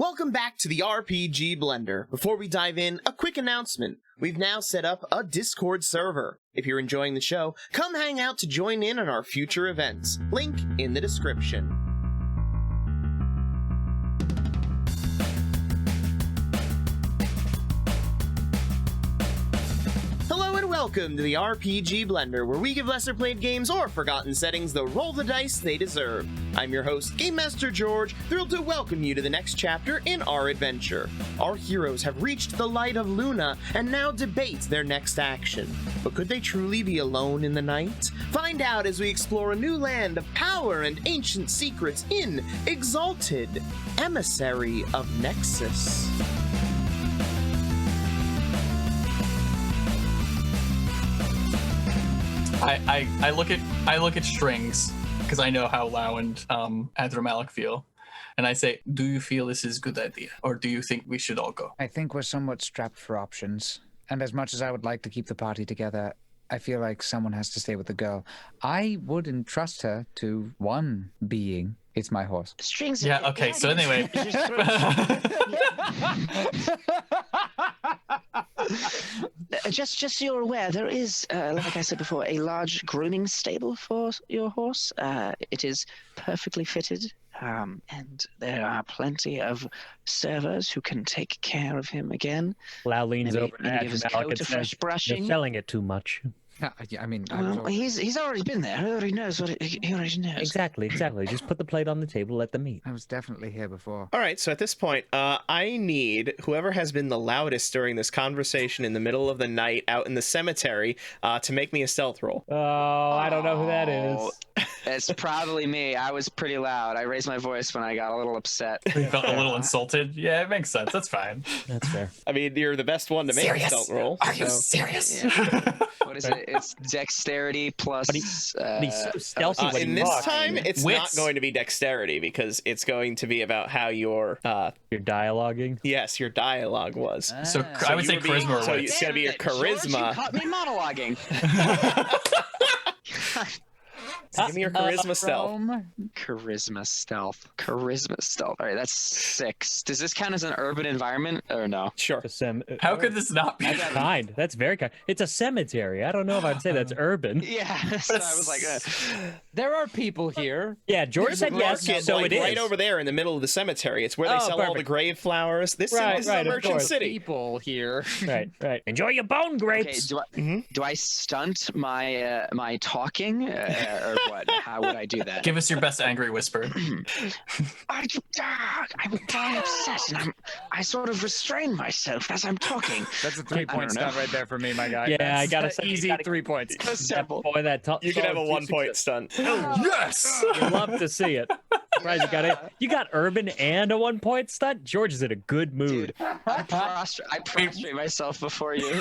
Welcome back to the RPG Blender. Before we dive in, a quick announcement. We've now set up a Discord server. If you're enjoying the show, come hang out to join in on our future events. Link in the description. Hello and welcome to the RPG Blender, where we give lesser played games or forgotten settings the roll the dice they deserve. I'm your host, Game Master George, thrilled to welcome you to the next chapter in our adventure. Our heroes have reached the light of Luna and now debate their next action. But could they truly be alone in the night? Find out as we explore a new land of power and ancient secrets in Exalted, Emissary of Nexus. I look at strings because I know how Lau and Adramalik feel, and I say, do you feel this is a good idea, or do you think we should all go? I think we're somewhat strapped for options, and as much as I would like to keep the party together, I feel like someone has to stay with the girl. I would entrust her to one being. It's my horse. Strings. Yeah. Okay. So anyway. Just so you're aware, there is, like I said before, a large grooming stable for your horse. It is perfectly fitted, and there are plenty of servers who can take care of him again. Lau leans over to give his Adramalik coat and a fresh says, brushing. "You're selling it too much." I mean, Well, he's already been there. He already knows he already knows. Exactly. Just put the plate on the table, let them eat. I was definitely here before. All right, so at this point, I need whoever has been the loudest during this conversation in the middle of the night out in the cemetery to make me a stealth roll. Oh, I don't know who that is. It's probably me. I was pretty loud. I raised my voice when I got a little upset. You felt a little insulted. Yeah, it makes sense. That's fine. That's fair. I mean, you're the best one to make a stealth roll. Are you serious? Yeah. What is it? It's dexterity plus. But he's so stealthy when in he this talks. time, it's Wits. not going to be dexterity because it's going to be about how your You're dialoguing. yes, your dialogue was. So I would you say were being- charisma or so wits. it's gonna be your George, you charisma. caught me monologuing. So give me your charisma stealth. Charisma stealth. All right, that's 6. Does this count as an urban environment or no? Sure. How could this not be? That's kind. That's very kind. It's a cemetery. I don't know if I'd say that's urban. Yeah. So I was like, There are people here. Yeah, George said yes, Market, so like, it is. right over there in the middle of the cemetery. It's where they Oh, sell all the perfect. grave flowers. This Right, is right, a of merchant course. city. People here. Right. Enjoy your bone okay, grapes. do I stunt my my talking or what? How would I do that? Give us your best angry whisper. I'm very upset, and I sort of restrain myself as I'm talking. That's a I 3-point don't know. stunt right there for me, my guy. Yeah, That's I gotta say, easy you gotta- 3 points. Simple. Boy, that You can have a 1-point stunt. Yes. You love to see it. Surprised you got it. You got urban and a 1-point stunt. George is in a good mood. Dude, I prostrate myself before you.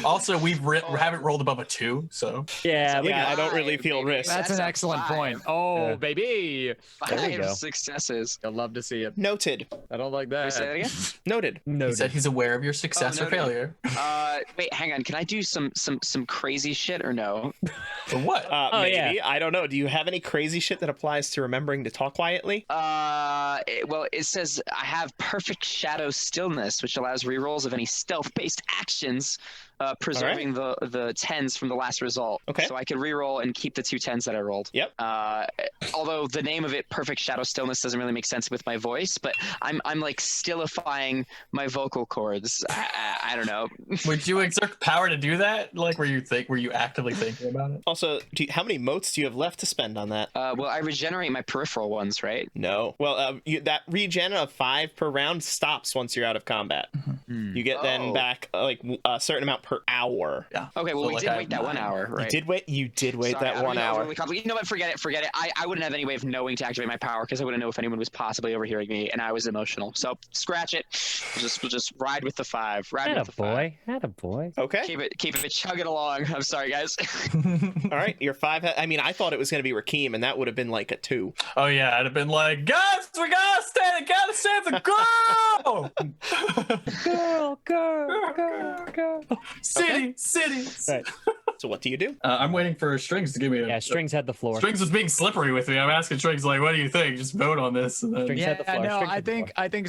Also, we haven't rolled above a 2, so Yeah, Yeah, I don't really Five, feel baby. risk. That's an a excellent 5. point. Oh, Yeah. baby. There we 5 go. successes. You'll love to see it. Noted. I don't like Can I that. say that again? Noted. he Noted. said he's aware of your success or noted. failure. Wait, hang on. Can I do some crazy shit or no? For what? Oh, Maybe. yeah. I don't know. Do you have any crazy shit that applies to remembering to talk quietly? Well, it says I have perfect shadow stillness, which allows rerolls of any stealth-based actions, preserving the 10s from the last result. Okay. So I could reroll and keep the 2 10s that I rolled. Yep. Although the name of it, perfect shadow stillness, doesn't really make sense with my voice, but I'm like stillifying my vocal cords. I don't know. Would you exert power to do that? Like, were you actively thinking about it? Also, how many motes do you have left to spend on that? Well, I regenerate my peripheral ones, right? No. Well, that regen of 5 per round stops once you're out of combat. You get then back like a certain amount per hour. Yeah. Okay, well, So, we like, did I wait have that 1 9. hour, right? You did wait Sorry, that I'm 1 being hour. overly complicated. You know what? Forget it. I wouldn't have any way of knowing to activate my power because I wouldn't know if anyone was possibly overhearing me, and I was emotional. So scratch it. We'll just ride with the 5. Ride with the 5. Attaboy. Okay. Keep it chugging along. I'm sorry, guys. All right. Your 5. I mean, I thought it was going to be Rakeem, and that would have been like a 2. Oh yeah, I'd have been like, guys, we gotta save the girl. Girl. City. Right. So what do you do? I'm waiting for Strings to give me a... Yeah, Strings had the floor. Strings was being slippery with me. I'm asking Strings, like, what do you think? Just vote on this. And then... Strings had the floor. no, Strings I had the floor. think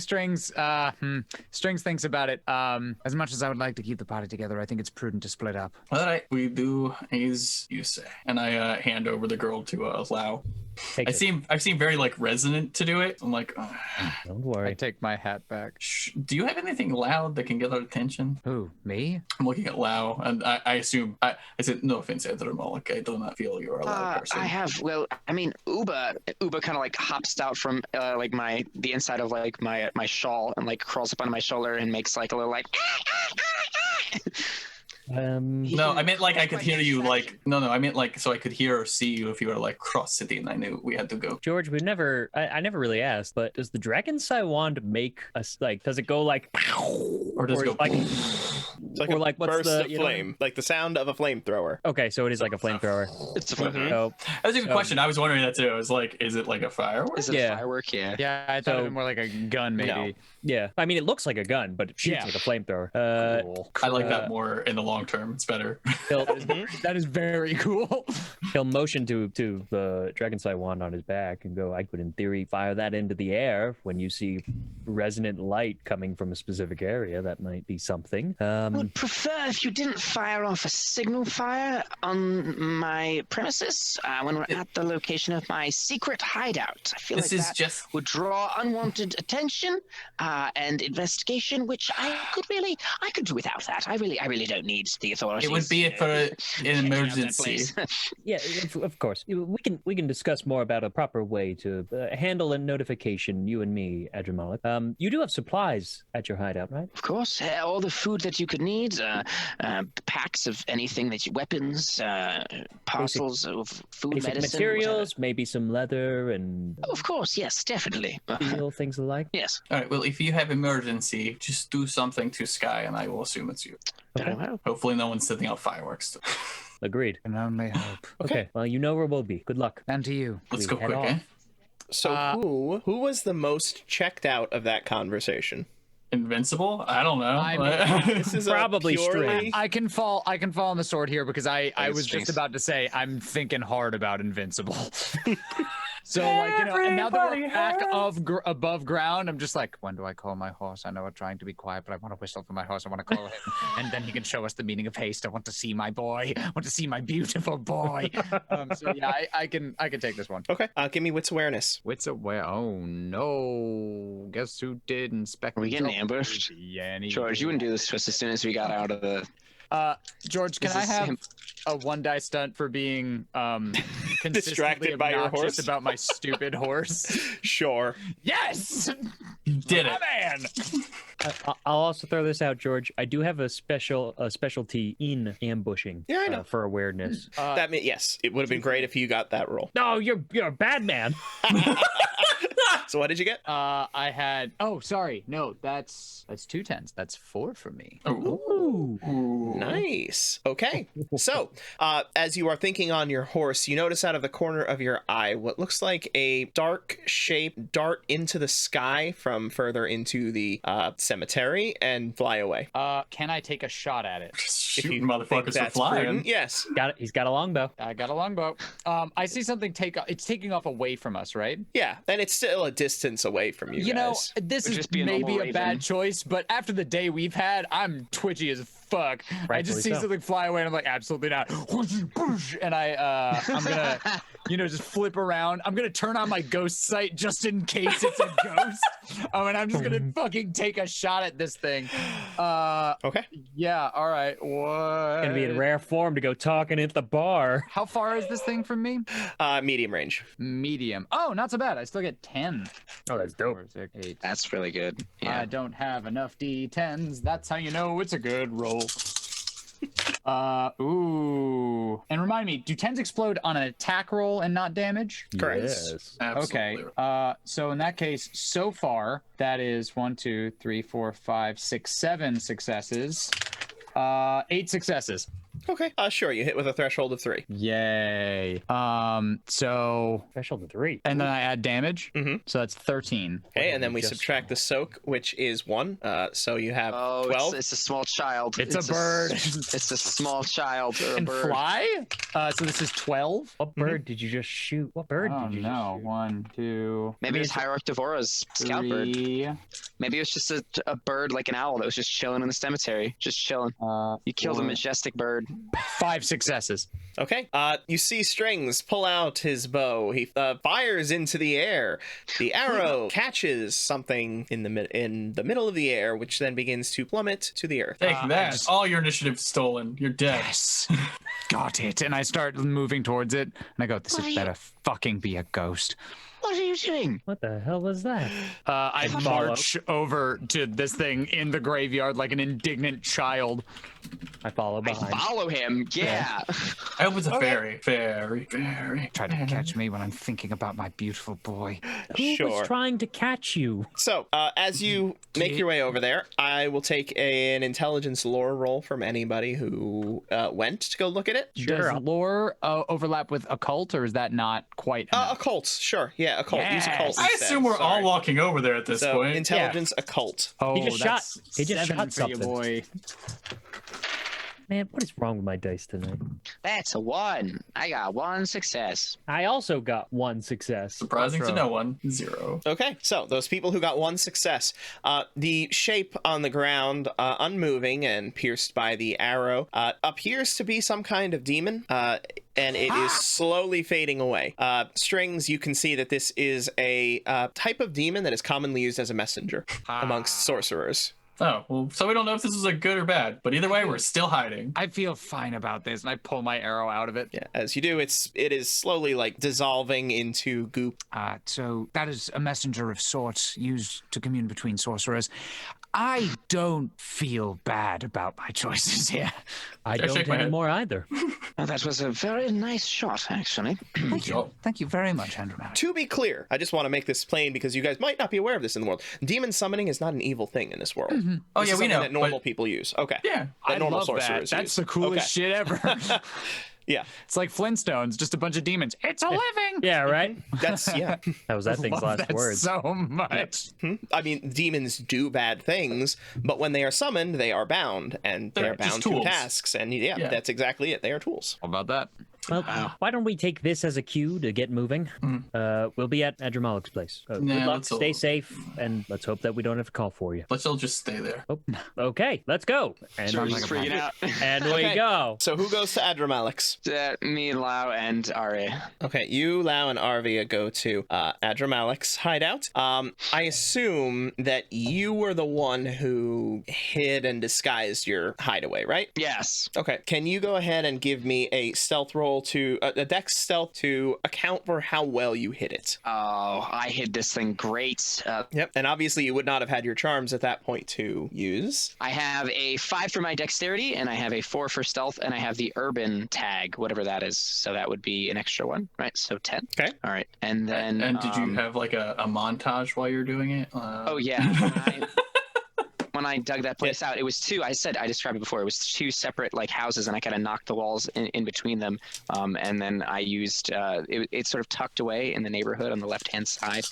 Strings thinks about it. As much as I would like to keep the party together, I think it's prudent to split up. All right, we do as you say. And I hand over the girl to Lau. Take I it. seem very like resonant to do it. I'm like, Don't I worry. take my hat back. do you have anything loud that can get our attention? Who, me? I'm looking at Lau, and I assume I said no offense, Edramalik. I do not feel you're a loud person. I have. Well, I mean, Uba kind of like hops out from like the inside of like my shawl and like crawls up on my shoulder and makes like a little like. No, I meant like I could hear you like no, I meant like so I could hear or see you if you were like cross city and I knew we had to go. George, I never really asked, but does the Dragon's-Eye wand make us like? Does it go like? Or does it go like? It's like Or a like, what's burst the- of you know- flame, like the sound of a flamethrower. Okay, so it is like a flamethrower. It's a flamethrower. So That was a good question. I was wondering that too. I was like, is it like a firework? Is it Yeah. a firework? Yeah. Yeah, I thought it So- was more like a gun, maybe. No. yeah, I mean it looks like a gun, but it shoots Yeah. like a flamethrower. Cool. I like that more in the long term. It's better. He'll, That is very cool. he'll motion to the Dragon's-Eye wand on his back and go, I could in theory fire that into the air when you see resonant light coming from a specific area. That might be something. I would prefer if you didn't fire off a signal fire on my premises when we're at the location of my secret hideout. I feel This like is that just would draw unwanted attention and investigation, which I could do without that. I really don't need the authorities. it would be for an checking out that emergency. place. Yeah, of course. We can discuss more about a proper way to handle a notification. You and me, Adramalik. You do have supplies at your hideout, right? Of course, all the food that you could need, packs of anything that you, weapons, parcels of food, Basic medicine, materials, maybe some leather and whatever. Of course, yes, definitely. steel, things alike. Yes. All right. Well, if you have emergency, just do something to Sky, and I will assume it's you. Very well. Hopefully, no one's setting off fireworks. Agreed. Can only hope. Okay. Well, you know where we'll be. Good luck. And to you. Let's We go head quick, eh? off. So who was the most checked out of that conversation? Invincible? I don't know. This is Probably a purely... Strings. I can fall on the sword here because I was Strings. just about to say I'm thinking hard about Invincible. So like, you know, and now that we're back above ground, I'm just like, when do I call my horse? I know I'm trying to be quiet, but I want to whistle for my horse. I want to call him, and then he can show us the meaning of haste. I want to see my boy. I want to see my beautiful boy. So yeah, I can take this one. Okay, give me wits awareness. Wits aware. Oh no! Guess who did inspect? Are we the getting job? ambushed? Yeah, George, you wouldn't do this to us as soon as we got out of the. George, can This I is have him. a one die stunt for being consistently Distracted by your obnoxious horse? about my stupid horse? Sure. Yes, Did it. man. I'll also throw this out, George. I do have a specialty in ambushing. Yeah, I know. For awareness. That mean yes, it would have been great if you got that roll. No, you're a bad man. So what did you get? I had. Oh, sorry. No, that's 2 10s. That's 4 for me. Ooh. Nice. Okay. So, as you are thinking on your horse, you notice out of the corner of your eye what looks like a dark shape dart into the sky from further into the cemetery and fly away. Can I take a shot at it? Shooting think motherfuckers for that's flying. prudent, yes. He's got a longbow. I got a longbow. I see something it's taking off away from us, right? Yeah, and it's still a distance away from you, You know, guys. this Would is just be a maybe normal a raven. bad choice, but after the day we've had, I'm twitchy as fuck. I Rightfully just see so. something fly away and I'm like, absolutely not. And I'm gonna, just flip around. I'm gonna turn on my ghost sight just in case it's a ghost. And I'm just gonna fucking take a shot at this thing. Okay. Yeah, all right. What? Gonna be in rare form to go talking at the bar. How far is this thing from me? Medium range. Medium. Oh, not so bad. I still get 10. Oh, that's dope. 4, 6, 8. That's really good. I Yeah. don't have enough D10s. That's how you know it's a good roll. Ooh. And remind me, do 10s explode on an attack roll and not damage? Correct. Yes. Absolutely. Okay. So in that case, so far, that is 1, 2, 3, 4, 5, 6, 7 successes. 8 successes. Okay. Sure. You hit with a threshold of 3. Yay. So Threshold of 3. and then I add damage. Mhm. So that's 13. Okay, and then we Just- subtract the soak, which is 1. So you have 12. It's a small child. It's a bird. It's a small child or a And bird. fly. So this is 12. What bird did you just shoot? What bird Oh did you no. just shoot? 1, 2, Maybe it's Hierarch Devora's scout bird. 3. Maybe it was just a bird like an owl that was just chilling in the cemetery. Just chilling. You killed a 4, majestic bird. 5 successes. Okay. You see Strings pull out his bow. He fires into the air. The arrow catches something in the middle of the air, which then begins to plummet to the earth. Take that. just- All your initiative's stolen. You're dead. Yes. Got it. And I start moving towards it. And I go, this Why? had better fucking be a ghost. What are you doing? What the hell was that? I Follow. march over to this thing in the graveyard like an indignant child. I follow I behind. follow him. Yeah. I hope it's a fairy. Fairy. Try to catch me when I'm thinking about my beautiful boy. Who Sure. was trying to catch you? So, as you make your way over there, I will take an intelligence lore roll from anybody who went to go look at it. Does lore overlap with occult, or is that not quite enough? Occult, sure. Yeah, occult. Use occult Yes. I instead. assume we're all Sorry. walking over there at this So, point. intelligence occult. Oh, He just that's shot- he just 7 shot for you, something. boy. Man, what is wrong with my dice tonight? That's a 1. I got 1 success. I also got 1 success. Surprising to Retro. no one. 0. Okay, so those people who got 1 success, the shape on the ground, unmoving and pierced by the arrow, appears to be some kind of demon, and it is slowly fading away. Strings, you can see that this is a type of demon that is commonly used as a messenger amongst sorcerers. Oh, well, so we don't know if this is a good or bad, but either way, we're still hiding. I feel fine about this, and I pull my arrow out of it. Yeah, as you do, it is slowly like dissolving into goop. So that is a messenger of sorts used to commune between sorcerers. I don't feel bad about my choices here. I I don't shake my head. anymore either. Well, that was a very nice shot, actually. Thank you. Thank you very much, Andrew Malik. To be clear, I just want to make this plain because you guys might not be aware of this in the world. Demon summoning is not an evil thing in this world. Oh, This yeah, is we something know, that normal but- people use. Okay. Yeah. That normal love that. sorcerers That's use. the coolest shit ever. Yeah, It's like Flintstones, just a bunch of demons. It's a living. Yeah, right? that's yeah. That was that thing's Love last that words. so much. I mean, demons do bad things, but when they are summoned, they are bound, and They're they're just bound to tools. tasks. And yeah, Yeah. that's exactly it. They are tools. How about that? Well, why don't we take this as a cue to get moving? We'll be at Adramalik's place. Good Nah, luck, let's all- stay safe, and let's hope that we don't have to call for you. Let's all just stay there. Oh, okay, let's go. And, George is freaking out. and we Okay. go. So who goes to Adramalik's? Me, Lau, and Ari. Okay, you, Lau, and Arvia go to Adramalik's hideout. I assume that you were the one who hid and disguised your hideaway, right? Yes. Okay, can you go ahead and give me a stealth roll to a dex stealth to account for how well you hid it? Oh, I hid this thing great. Yep, and obviously you would not have had your charms at that point to use. I have a 5 for my dexterity, and I have a 4 for stealth, and I have the urban tag, whatever that is. So that would be an extra 1, right? So 10. Okay. All right. And then. And did you have like a montage while you're doing it? Oh, yeah. When I dug that place out, it was I described it before, it was 2 separate like houses, and I kind of knocked the walls in between them. And then I used, it's sort of tucked away in the neighborhood on the left-hand side,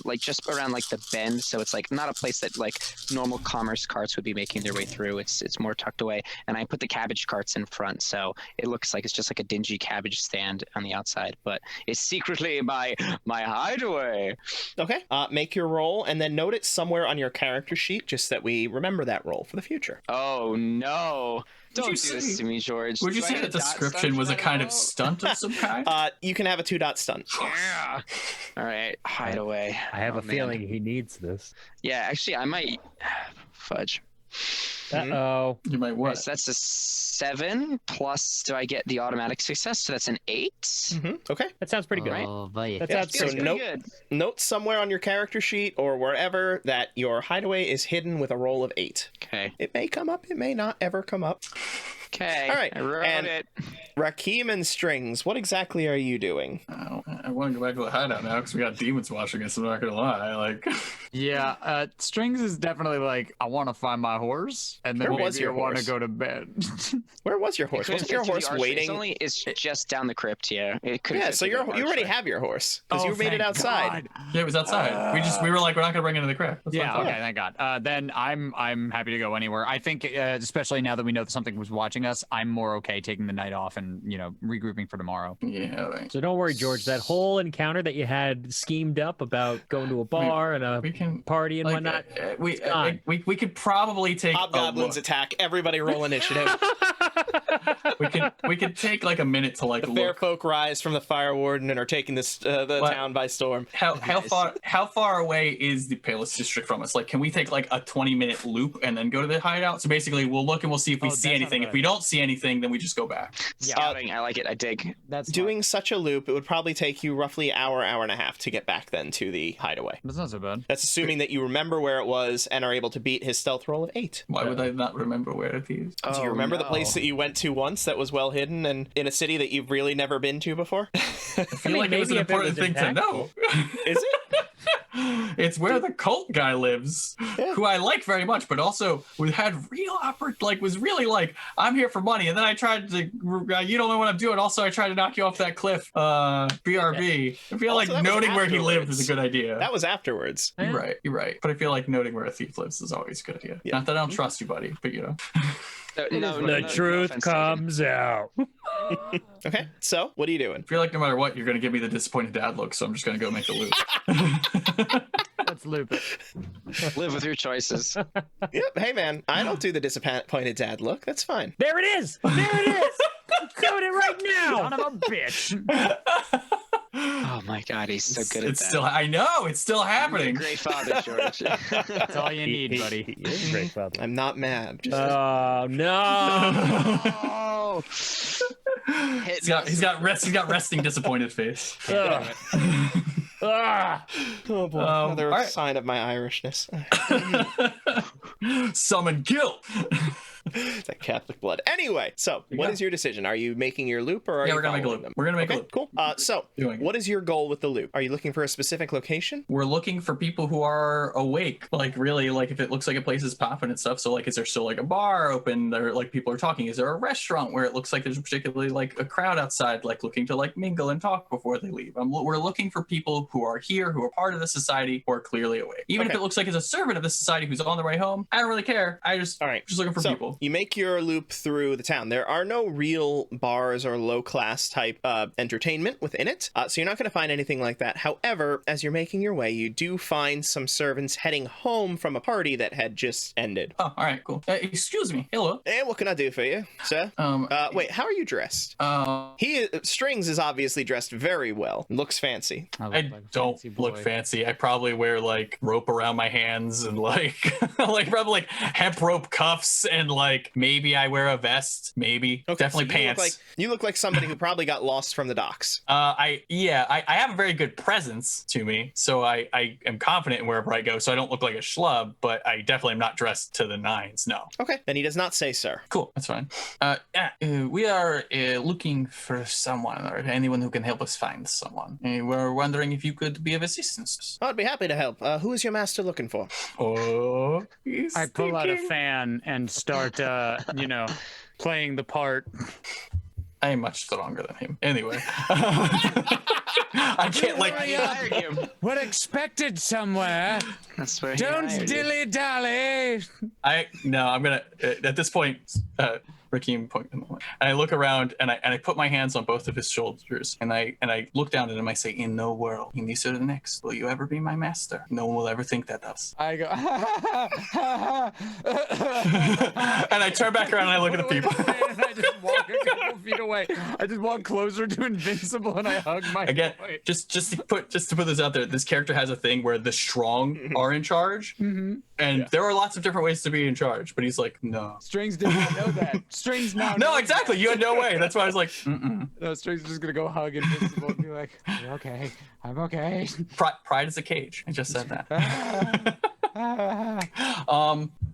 like just around like the bend. So it's like not a place that like normal commerce carts would be making their way through. It's more tucked away. And I put the cabbage carts in front. So it looks like it's just like a dingy cabbage stand on the outside, but it's secretly my hideaway. Okay, make your roll and then note it somewhere on your character sheet, just that we remember that roll for the future. Oh, no. Don't you do this say- to me, George. Would you Do I say get the a dot description stunt was for a that kind of roll? stunt of some kind? You can have a 2-dot stunt. Yeah. All right, hideaway. I have Oh, a man. feeling he needs this. Yeah, actually, I might fudge. Uh-oh. You might Okay, what? so that's a 7 plus. Do I get the automatic success? So that's an 8. Okay. That sounds pretty good. Right. That Yeah, sounds so Feels pretty pretty nope. good. Note somewhere on your character sheet or wherever that your hideaway is hidden with a roll of 8. Okay. It may come up, it may not ever come up. Okay. All right, I wrote and- it. Rakim and Strings, what exactly are you doing? I want to go back to the hideout now because we got demons watching us. I'm not gonna lie. Like, Yeah, Strings is definitely like, I want to find my horse, and then Where maybe was your I want to horse? go to bed. Where was your horse? Wasn't your horse waiting? It's just down the crypt here. It could Yeah, so you already have your horse because you made it outside. yeah, it was outside. We were like, we're not gonna bring it into the crypt. That's Yeah, fine. okay, thank God. Then I'm happy to go anywhere. I think, especially now that we know that something was watching us, I'm more okay taking the night off and regrouping for tomorrow. Yeah. Right. So don't worry, George. That whole encounter that you had schemed up about going to a bar and a We can party and like, whatnot. we could probably take Hobgoblins attack. Everybody roll initiative. we could take like a minute to like The fair look. folk rise from the fire warden and are taking this the What? town by storm. How far away is the Palis district from us? Like, can we take like a 20-minute loop and then go to the hideout? So basically, we'll look and we'll see if we Oh, see that's not anything. bad. If we don't see anything, then we just go back. Scouting. I like it. I dig. That's Doing such a loop, it would probably take you roughly hour and a half to get back then to the hideaway. That's not so bad. That's assuming that you remember where it was and are able to beat his stealth roll of 8. Why would I not remember where it is? Do you remember the place that you went to once that was well hidden and in a city that you've really never been to before? I feel like it was an maybe if it important was thing to know. Is it? It's where the cult guy lives, Yeah. who I like very much, but also we had real was really like, I'm here for money, and then I tried to, you don't know what I'm doing. Also, I tried to knock you off that cliff. BRB. I feel Also, that like was noting where he lived afterwards. is a good idea. That was afterwards. You're right. But I feel like noting where a thief lives is always a good idea. Yeah. Not that I don't trust you, buddy, but you know. The truth comes out. Okay, so what are you doing? I feel like no matter what, you're going to give me the disappointed dad look, so I'm just going to go make the loop. Let's loop it. Live with your choices. Yep, hey man, I don't do the disappointed dad look. That's fine. There it is. There it is. Doing it right now. Son of a bitch. Oh my God, he's so good at It's that. still, I know, it's still You're a happening. great father, George. That's all you need, buddy. He is a great father. I'm not mad. Just Oh no. Oh. He's got resting disappointed face. Ugh. Ah. oh boy, another all right. sign of my Irishness. Summon guilt. It's that Catholic blood. Anyway, so what is your decision? Are you making your loop or are you We're gonna make a following loop. them? We're gonna make a Okay, loop. cool. So Doing it. what is your goal with the loop? Are you looking for a specific location? We're looking for people who are awake. Like really, like if it looks like a place is popping and stuff. So like, is there still like a bar open? There like people are talking. Is there a restaurant where it looks like there's particularly like a crowd outside, like looking to like mingle and talk before they leave? We're looking for people who are here, who are part of the society, who are clearly awake. Even if Okay. it looks like it's a servant of the society who's on the way home, I don't really care. All right. Just looking for So people. you make your loop through the town. There are no real bars or low class type entertainment within it. So you're not going to find anything like that. However, as you're making your way, you do find some servants heading home from a party that had just ended. Oh, all right, cool. Excuse me. Hello. And what can I do for you, sir? Wait, how are you dressed? Strings is obviously dressed very well. Looks fancy. I don't look fancy. I probably wear like rope around my hands and like like probably like hemp rope cuffs and like maybe I wear a vest. Maybe definitely so pants. You look like somebody who probably got lost from the docks. I have a very good presence to me, so I am confident in wherever I go. So I don't look like a schlub, but I definitely am not dressed to the nines. No. Okay, then he does not say sir. Cool, that's fine. We are looking for someone or anyone who can help us find someone. We're wondering if you could be of assistance. I'd be happy to help. Who is your master looking for? Oh, I pull out a fan and start, playing the part. I am much stronger than him. Anyway, I can't like. He hired you. What expected somewhere? That's where he Don't hired you. dilly dally. I'm gonna at this point. Rakim point. And I look around and I put my hands on both of his shoulders and I look down at him. I say, "In no world, in this or the next, will you ever be my master? No one will ever think that of us." I go. And I turn back around and I look at the people. And I just walk a couple feet away. I just walk closer to Invincible and I hug my Again, boy. just to put this out there, this character has a thing where the strong are in charge, and there are lots of different ways to be in charge. But he's like, no. Strings did not know that. Strings now. No, knows exactly. that. You had no way. That's why I was like, mm-mm. No, Strings is just gonna go hug Invincible and be like, "You're okay. I'm okay." Pride is a cage. I just said that.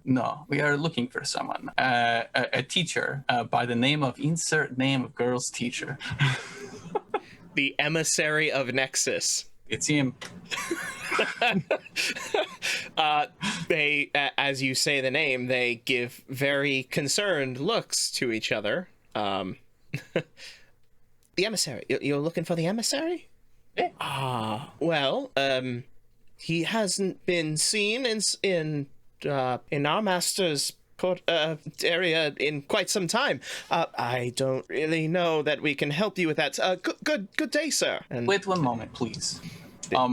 No, we are looking for someone. A teacher by the name of insert name of girl's teacher. The Emissary of Nexus. It's him. They, as you say the name, they give very concerned looks to each other. The Emissary. You're looking for the Emissary? Yeah. Well, he hasn't been seen in our master's area in quite some time. I don't really know that we can help you with that. Good day, sir. And Wait one moment, please.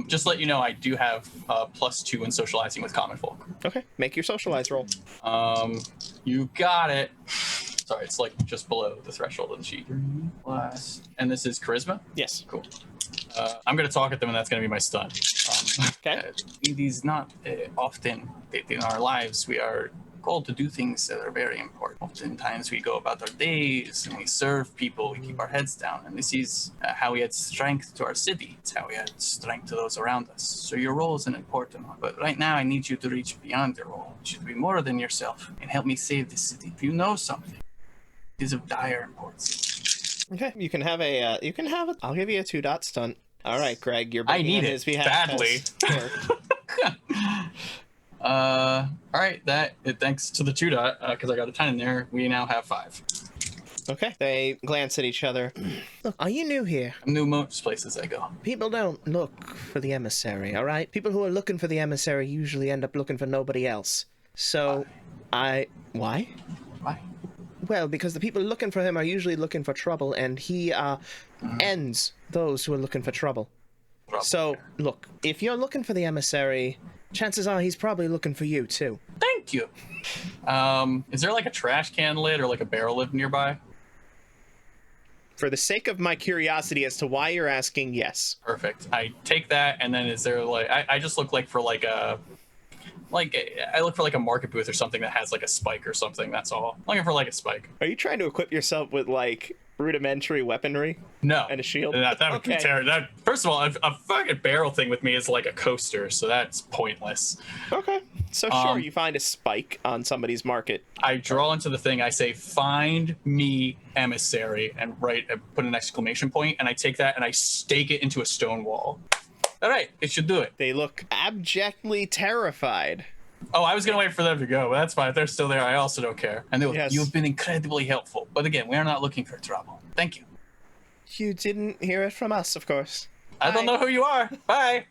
Just to let you know, I do have +2 in socializing with common folk. okay, make your socialize roll. You got it. Sorry, it's like just below the threshold of the sheet. Plus, and this is charisma. Yes. Cool. I'm gonna talk at them, and that's gonna be my stun. Okay. It is not often that in our lives we are called to do things that are very important. Oftentimes we go about our days and we serve people, we keep our heads down, and this is how we add strength to our city. It's how we add strength to those around us. So your role is an important one, but right now I need you to reach beyond your role. You should be more than yourself and help me save this city. If you know something, it is of dire importance. Okay, you can have a. I'll give you a 2-dot stunt. All right, Greg, you're. I breaking need on it his behalf badly. has worked. All right, thanks to the 2-dot, because I got a 10 in there, we now have 5. Okay. They glance at each other. Look, are you new here? I'm new most places I go. People don't look for the emissary, all right? People who are looking for the emissary usually end up looking for nobody else. So, Why? Why? Well, because the people looking for him are usually looking for trouble, and he ends those who are looking for trouble. So, look, if you're looking for the emissary, chances are he's probably looking for you, too. Thank you. Is there like a trash can lid or like a barrel lid nearby? For the sake of my curiosity as to why you're asking, yes. Perfect. I take that, and then is there like I just look like for like a I look for like a market booth or something that has like a spike or something. That's all. I'm looking for like a spike. Are you trying to equip yourself with, like, rudimentary weaponry? No. And a shield? That would be Okay. terrible. First of all, a fucking barrel thing with me is like a coaster, so that's pointless. Okay. So sure, you find a spike on somebody's market. I draw into the thing. I say, "Find me emissary," and put an exclamation point, and I take that and I stake it into a stone wall. All right, it should do it. They look abjectly terrified. Oh, I was gonna wait for them to go, but that's fine. If they're still there, I also don't care. And Yes. you've been incredibly helpful. But again, we are not looking for trouble. Thank you. You didn't hear it from us, of course. I don't know who you are. Bye.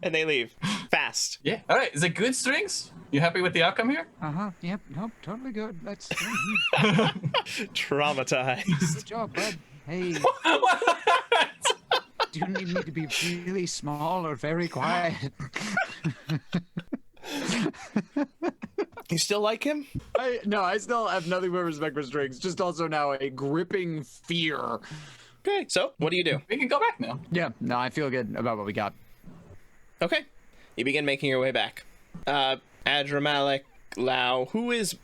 And they leave. Fast. Yeah. All right. Is it good, Strings? You happy with the outcome here? Yep. Nope. Totally good. That's Traumatized. good job, bud. Hey, do you need me to be really small or very quiet? You still like him? I still have nothing but respect for Strings. Just also now a gripping fear. Okay, so what do you do? We can go back now. Yeah, no, I feel good about what we got. Okay. You begin making your way back. Adramalik, Lau, who is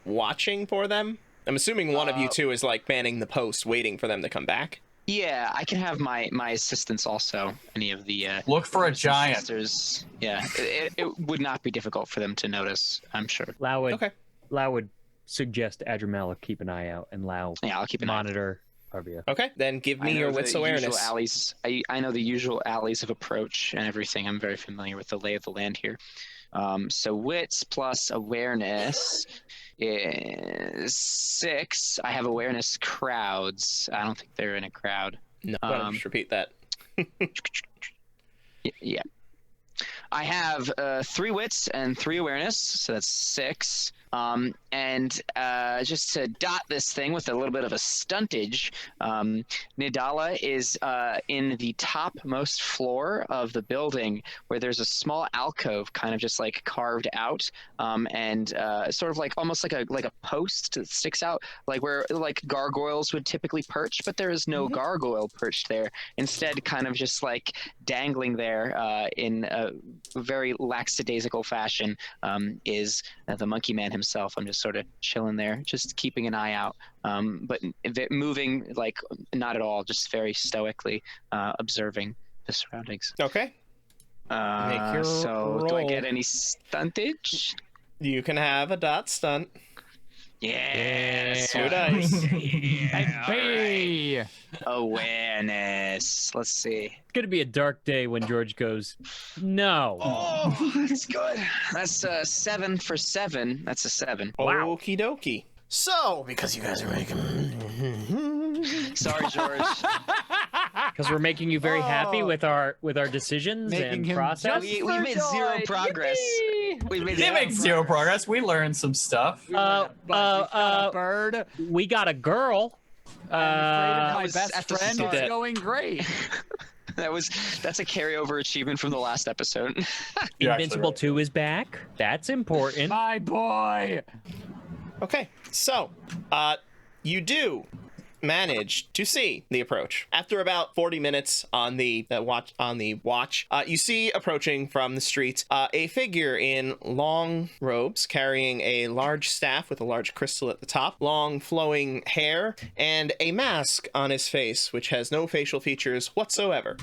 watching for them? I'm assuming one of you two is like manning the post, waiting for them to come back. Yeah, I can have my assistants also. Any of the Look for a giant. sisters. Yeah, it would not be difficult for them to notice, I'm sure. Lau would Okay. suggest Adramalik keep an eye out, and Lau Yeah, I'll keep an eye. monitor Arvia. Okay, then give I me know your the wits usual awareness. alleys. I know the usual alleys of approach and everything. I'm very familiar with the lay of the land here. So wits plus awareness is 6. I have awareness crowds. I don't think they're in a crowd. No, why don't you just repeat that? Yeah. I have 3 wits and 3 awareness, so that's 6. And just to dot this thing with a little bit of a stuntage, Nidala is in the topmost floor of the building where there's a small alcove kind of just like carved out, and sort of like almost like a post that sticks out, like where like gargoyles would typically perch, but there is no gargoyle perched there. Instead, kind of just like dangling there in a very lackadaisical fashion is the monkey man himself. I'm just sort of chilling there, just keeping an eye out, but moving like not at all, just very stoically observing the surroundings. Okay. Make your So do I roll. get any stuntage? You can have a dot stunt. Yes. 2 dice. Hey! Awareness. Let's see. It's gonna be a dark day when George goes, no. Oh, that's good. That's 7 for 7. That's a 7. Wow. Okie dokie. So, because you guys are making... Sorry, George. Because we're making you very happy with our decisions Making and him process. just- We made zero Joy. progress. We made They make zero progress. We learned some stuff. Bird. We got a girl. My was best at the friend start. is going great. That's a carryover achievement from the last episode. You're actually Invincible right. 2 is back. That's important. My boy. Okay, so, you do manage to see the approach. After about 40 minutes on the watch, you see approaching from the street a figure in long robes carrying a large staff with a large crystal at the top, long flowing hair, and a mask on his face which has no facial features whatsoever.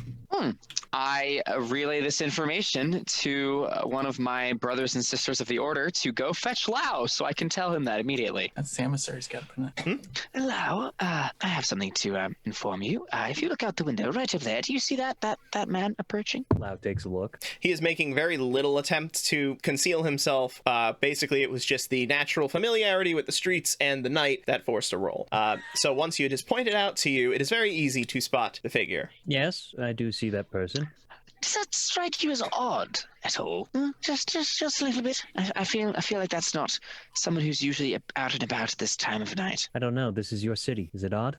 I relay this information to one of my brothers and sisters of the Order to go fetch Lao so I can tell him that immediately. That's the emissary's cabinet. Lao, I have something to inform you. If you look out the window right over there, do you see that man approaching? Loud takes a look. He is making very little attempt to conceal himself. Basically, it was just the natural familiarity with the streets and the night that forced a roll. So once it is pointed out to you, it is very easy to spot the figure. Yes, I do see that person. Does that strike you as odd at all? Just a little bit. I feel like that's not someone who's usually out and about at this time of night. I don't know. This is your city. Is it odd?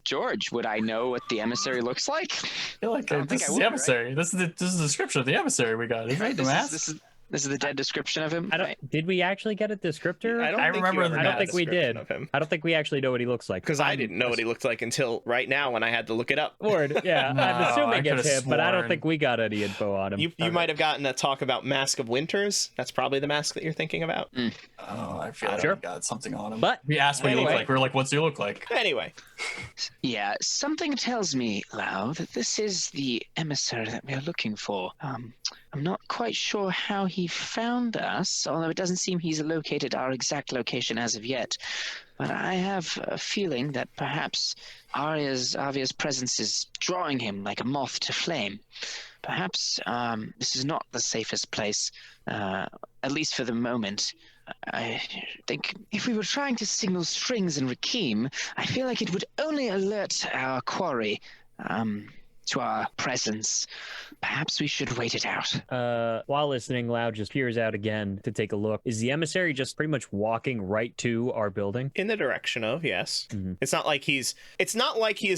George, would I know what the emissary looks like? I feel like I don't this think is I would, the right? emissary. This is the description of the emissary we got. Isn't Right, it the mask? this is the dead description of him. I don't. Right? Did we actually get a descriptor? I remember the I don't think we did. Of him. I don't think we actually know what he looks like. Because I didn't know what he looked like until right now when I had to look it up. Word. Yeah, No, I'm I assuming could've it's him, but I don't sworn. think we got any info on him. You might have gotten a talk about Mask of Winters. That's probably the mask that you're thinking about. Oh, I feel like Sure. we got something on him. But we asked what he looked anyway. like. We were like, what's he look like? Anyway, Yeah, something tells me, Lau, that this is the emissary that we are looking for. I'm not quite sure how he found us, although it doesn't seem he's located our exact location as of yet. But I have a feeling that perhaps Arya's presence is drawing him like a moth to flame. Perhaps this is not the safest place, at least for the moment. I think if we were trying to signal strings in Rakim, I feel like it would only alert our quarry to our presence. Perhaps we should wait it out. while listening, Loud just peers out again to take a look. Is the emissary just pretty much walking right to our building? in the direction of, yes. Mhm. It's not like he is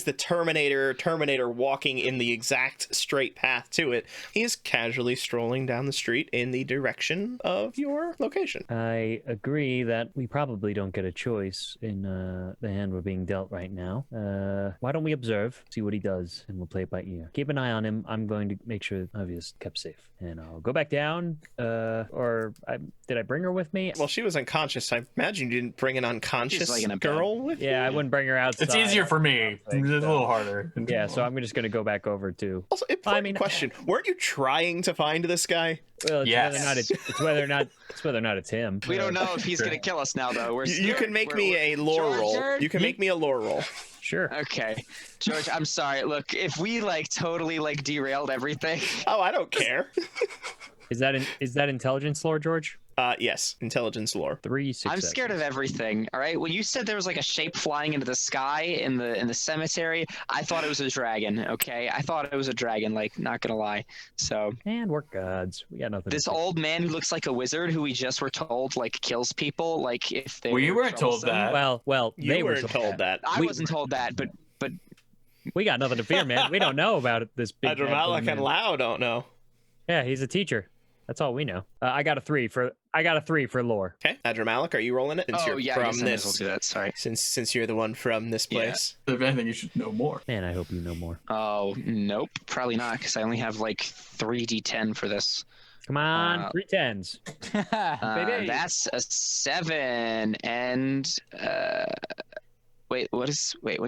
the Terminator walking in the exact straight path to it. He is casually strolling down the street in the direction of your location. I agree that we probably don't get a choice in the hand we're being dealt right now. Why don't we observe, see what he does, and we'll play it by ear. Keep an eye on him. I'm going to make sure Avia's kept safe. And I'll go back down, did I bring her with me? Well, she was unconscious. I imagine you didn't bring an unconscious She's, like, in a bed. girl with you. Yeah, I wouldn't bring her outside. It's easier for me. It's a little harder. Yeah, so I'm just going to go back over to... Also, important question. Weren't you trying to find this guy? Well, it's Yes. whether or not it's him. We don't know if he's going to kill us now, though. You can make me a lore roll. You can make me a lore roll. Sure. Okay. George, I'm sorry. Look, if we totally derailed everything. Oh, I don't care. Is that intelligence lore, George? Yes, intelligence lore. 3 6. I'm scared of everything. All right. When you said there was a shape flying into the sky in the cemetery, I thought it was a dragon. Okay, I thought it was a dragon. Not gonna lie. So And we're gods. We got nothing. this to do. old man who looks like a wizard, who we just were told kills people, if they. We were weren't told troublesome. that. Well, You they were weren't told that. I wasn't told that, but We got nothing to fear, man. We don't know about this big. bad Adramalik man. and Lau don't know. Yeah, he's a teacher. That's all we know. I got a 3 for lore. Okay, Adramalik, are you rolling it? Since oh you're yeah, I from guess I this. will do that. Sorry. Since you're the one from this Yeah. place. If anything, you should know more. Man, I hope you know more. Oh nope, probably not, because I only have 3d10 for this. Come on, 3 10s. Baby. That's a 7, and wait, what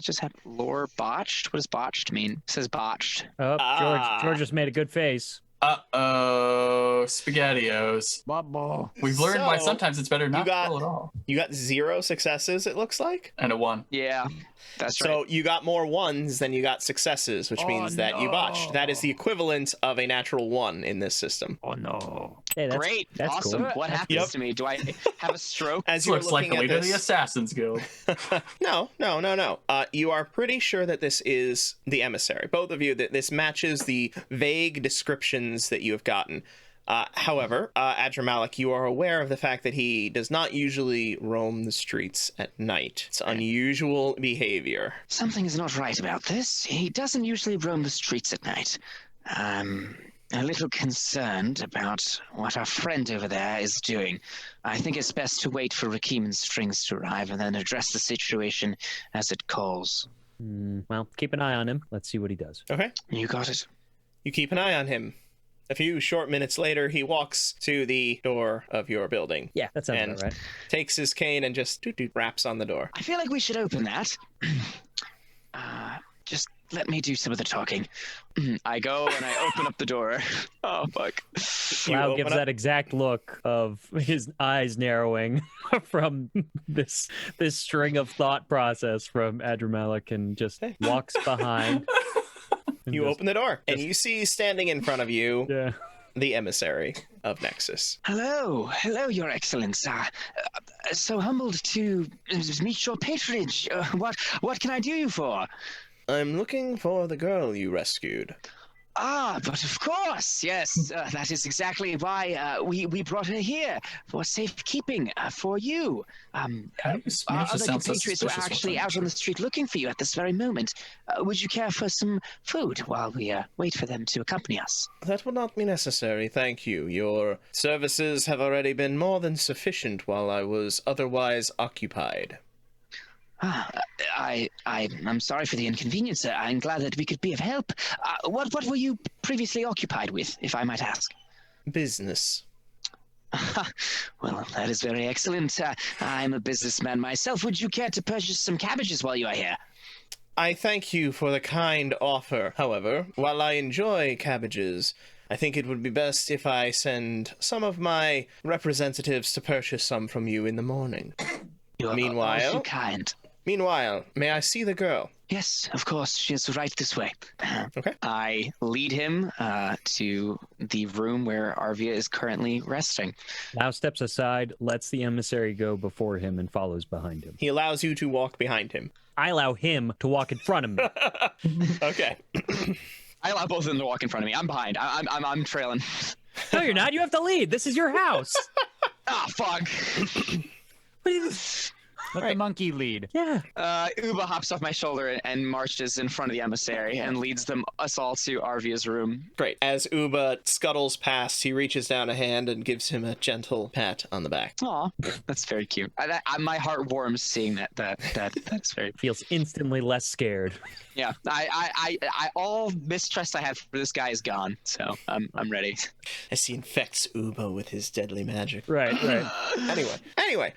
just happened? Lore botched? What does botched mean? It says botched. Oh, Ah. George just made a good face. Uh-oh, SpaghettiOs. Bubble. We've learned why So, sometimes it's better not to roll at all. You got 0 successes, it looks like. And a 1. Yeah, that's right. So you got more 1s than you got successes, which means that you botched. That is the equivalent of a natural 1 in this system. Oh no. Hey, that's, Great, that's awesome. Cool. What happens to me? Do I have a stroke? As you're Looks like looking the at leader of the this, Assassin's Guild. no. You are pretty sure that this is the emissary. Both of you, that this matches the vague descriptions that you have gotten. However, Adramalik, you are aware of the fact that he does not usually roam the streets at night. It's unusual behavior. Something is not right about this. He doesn't usually roam the streets at night. I'm a little concerned about what our friend over there is doing. I think it's best to wait for Rakim and Strings to arrive and then address the situation as it calls. Well, keep an eye on him. Let's see what he does. Okay. You got it. You keep an eye on him. A few short minutes later, he walks to the door of your building. Yeah, that sounds And about right. takes his cane and just raps on the door. I feel like we should open that. Just let me do some of the talking. I go and I open up the door. Oh, fuck. Lau open gives up- that exact look of his eyes narrowing from this string of thought process from Adramalik and just walks behind. and You just- open the door, and you see standing in front of you Yeah. the Emissary of Nexus. Hello, Your Excellence. So humbled to meet your patronage. What can I do you for? I'm looking for the girl you rescued. But of course, yes. That is exactly why we brought her here, for safekeeping, for you. How do you manage to Other sound so compatriots were suspicious actually all the out time? on the street looking for you at this very moment. Would you care for some food while we wait for them to accompany us? That will not be necessary, thank you. Your services have already been more than sufficient while I was otherwise occupied. I'm sorry for the inconvenience. I'm glad that we could be of help. What were you previously occupied with, if I might ask? Business. Well, that is very excellent. I'm a businessman myself. Would you care to purchase some cabbages while you are here? I thank you for the kind offer. However, while I enjoy cabbages, I think it would be best if I send some of my representatives to purchase some from you in the morning. You are Meanwhile- all too kind. Meanwhile, may I see the girl? Yes, of course. She is right this way. Okay. I lead him to the room where Arvia is currently resting. Lau steps aside, lets the emissary go before him, and follows behind him. He allows you to walk behind him. I allow him to walk in front of me. Okay. I allow both of them to walk in front of me. I'm behind. I'm trailing. No, you're not. You have to lead. This is your house. Fuck. What are you- Let the monkey lead. Yeah. Uba hops off my shoulder and marches in front of the emissary and leads us all to Arvia's room. Great. As Uba scuttles past, he reaches down a hand and gives him a gentle pat on the back. Aw, that's very cute. My heart warms seeing that. That's very. Feels instantly less scared. Yeah, I all mistrust I had for this guy is gone, so I'm ready. As he infects Uba with his deadly magic. Right. Anyway,